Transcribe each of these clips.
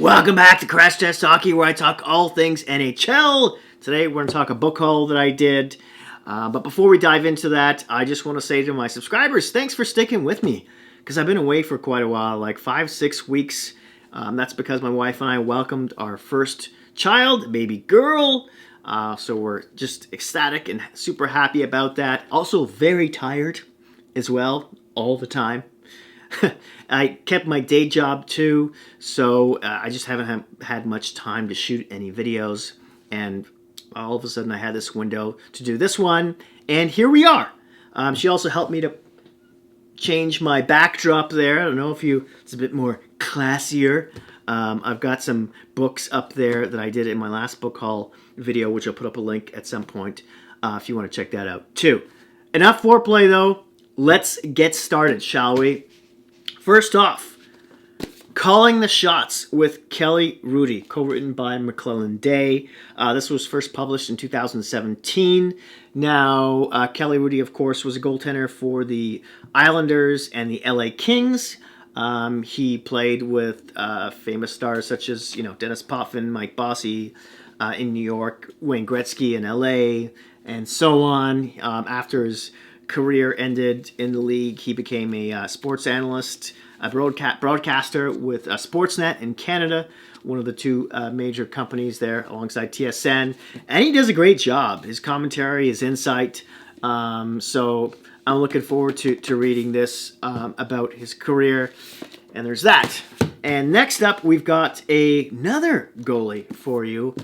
Welcome back to Crash Test Hockey, where I talk all things NHL. Today we're going to talk a book haul that I did. But before we dive into that, I just want to say to my subscribers, thanks for sticking with me. Because I've been away for quite a while, like 5-6 weeks. That's because my wife and I welcomed our first child, baby girl. So we're just ecstatic and super happy about that. Also very tired as well, all the time. I kept my day job too, so I just haven't had much time to shoot any videos, and all of a sudden I had this window to do this one, and here we are. She also helped me to change my backdrop there. I don't know if it's a bit more classier. I've got some books up there that I did in my last book haul video, which I'll put up a link at some point if you want to check that out too. Enough foreplay though. Let's get started, shall we? First off, Calling the Shots with Kelly Hrudey, co-written by McClellan Day. This was first published in 2017. Now, Kelly Hrudey, of course, was a goaltender for the Islanders and the LA Kings. He played with famous stars such as, Dennis Potvin, Mike Bossy in New York, Wayne Gretzky in LA, and so on. After his career ended in the league, he became a sports analyst, a broadcaster with Sportsnet in Canada, one of the two major companies there alongside TSN, and he does a great job. His commentary, his insight, so I'm looking forward to reading this about his career, and there's that. And next up, we've got another goalie for you,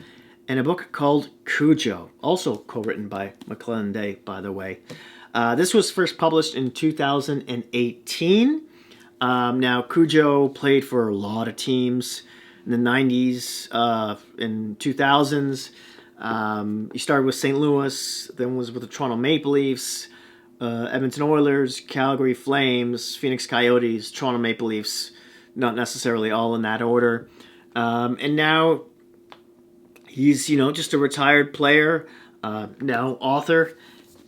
and a book called Cujo, also co-written by McClellan Day, by the way. This was first published in 2018. Now, Cujo played for a lot of teams in the 90s, in 2000s. He started with St. Louis, then was with the Toronto Maple Leafs, Edmonton Oilers, Calgary Flames, Phoenix Coyotes, Toronto Maple Leafs, not necessarily all in that order. And now he's, just a retired player, now author.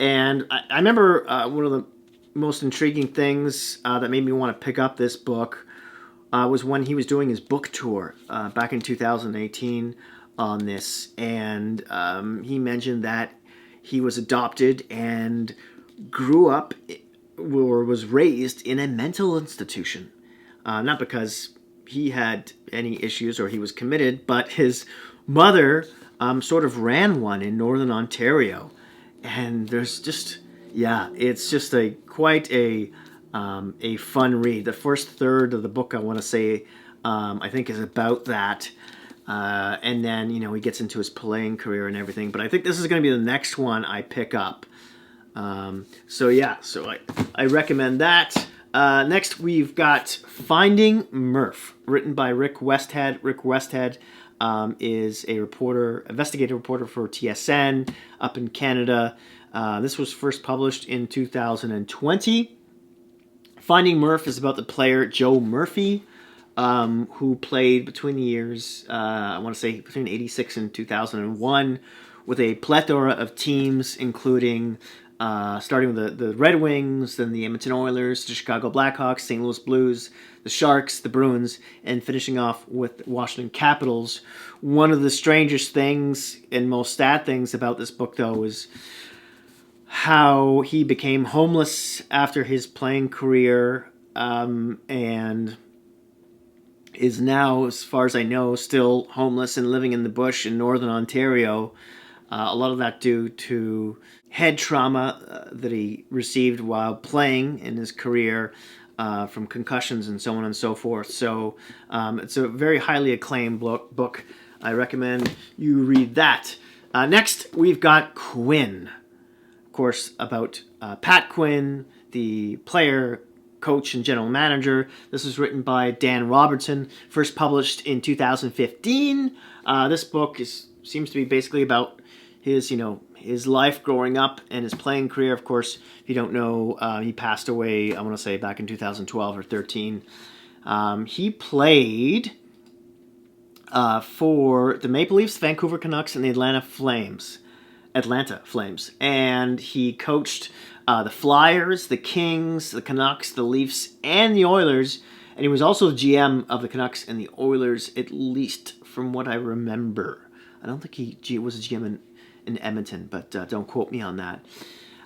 And I remember one of the most intriguing things that made me want to pick up this book was when he was doing his book tour back in 2018 on this. And he mentioned that he was adopted and grew up or was raised in a mental institution. Not because he had any issues or he was committed, but his mother sort of ran one in Northern Ontario. And there's just, it's just quite a fun read. The first third of the book, I want to say, I think is about that. And then, he gets into his playing career and everything. But I think this is going to be the next one I pick up. So I recommend that. Next, we've got Finding Murph, written by Rick Westhead. Rick Westhead is a investigative reporter for TSN up in Canada. This was first published in 2020. Finding Murph is about the player Joe Murphy, who played between the years, I want to say between 86 and 2001, with a plethora of teams, including starting with the Red Wings, then the Edmonton Oilers, the Chicago Blackhawks, St. Louis Blues, the Sharks, the Bruins, and finishing off with the Washington Capitals. One of the strangest things and most sad things about this book, though, is how he became homeless after his playing career, and is now, as far as I know, still homeless and living in the bush in Northern Ontario. A lot of that due to head trauma that he received while playing in his career, from concussions and so on and so forth. So it's a very highly acclaimed book. I recommend you read that. Next, we've got Quinn. Of course, about Pat Quinn, the player, coach, and general manager. This was written by Dan Robertson, first published in 2015. This book seems to be basically about his life growing up and his playing career. Of course, if you don't know, he passed away, I want to say, back in 2012 or 13. He played for the Maple Leafs, Vancouver Canucks, and the Atlanta Flames. And he coached the Flyers, the Kings, the Canucks, the Leafs, and the Oilers And he was also the GM of the Canucks and the Oilers, at least from what I remember. I don't think he was a GM in Edmonton, but don't quote me on that.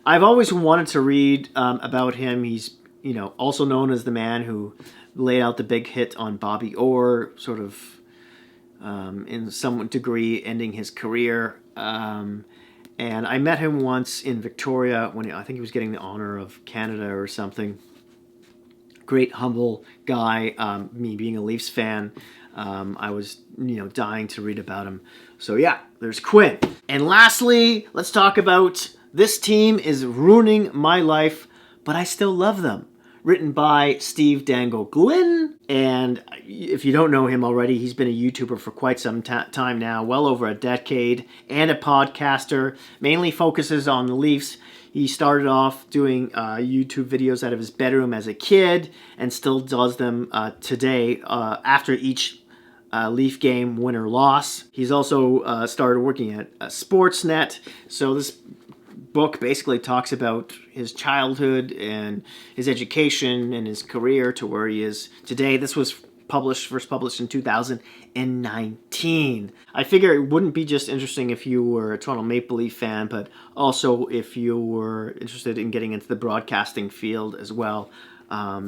I've always wanted to read about him. He's also known as the man who laid out the big hit on Bobby Orr, sort of in some degree ending his career. And I met him once in Victoria when I think he was getting the honor of Canada or something. Great, humble guy. Me being a Leafs fan, I was dying to read about him. So yeah, there's Quinn. And lastly, let's talk about This Team is Ruining My Life, But I Still Love Them. Written by Steve Dangle Glynn. And if you don't know him already, he's been a YouTuber for quite some time now, well over a decade, and a podcaster, mainly focuses on the Leafs. He started off doing YouTube videos out of his bedroom as a kid and still does them today after each Leaf game, win or loss. He's also started working at Sportsnet. So this book basically talks about his childhood and his education and his career to where he is today. This was first published in 2019. I figure it wouldn't be just interesting if you were a Toronto Maple Leaf fan, but also if you were interested in getting into the broadcasting field as well. I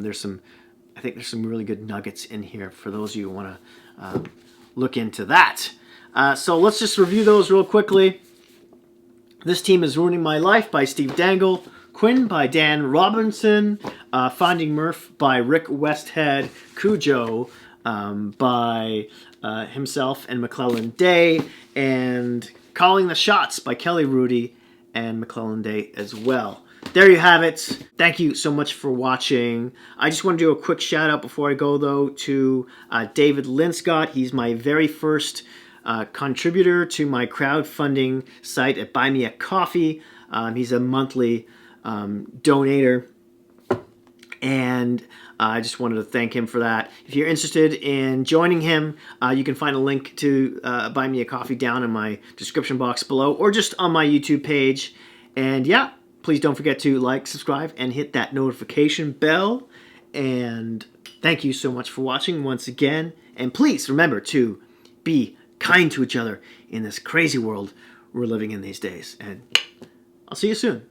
think there's some really good nuggets in here for those of you who want to look into that. So let's just review those real quickly. This Team is Ruining My Life by Steve Dangle, Quinn by Dan Robinson, Finding Murph by Rick Westhead, Cujo by himself and McClellan Day, and Calling the Shots by Kelly Rudy and McClellan Day as well. There you have it. Thank you so much for watching. I just want to do a quick shout out before I go though to David Linscott. He's my very first contributor to my crowdfunding site at Buy Me a Coffee. He's a monthly donator, and I just wanted to thank him for that. If you're interested in joining him, you can find a link to Buy Me a Coffee down in my description box below, or just on my YouTube page. And yeah, please don't forget to like, subscribe, and hit that notification bell. And thank you so much for watching once again. And please remember to be kind to each other in this crazy world we're living in these days. And I'll see you soon.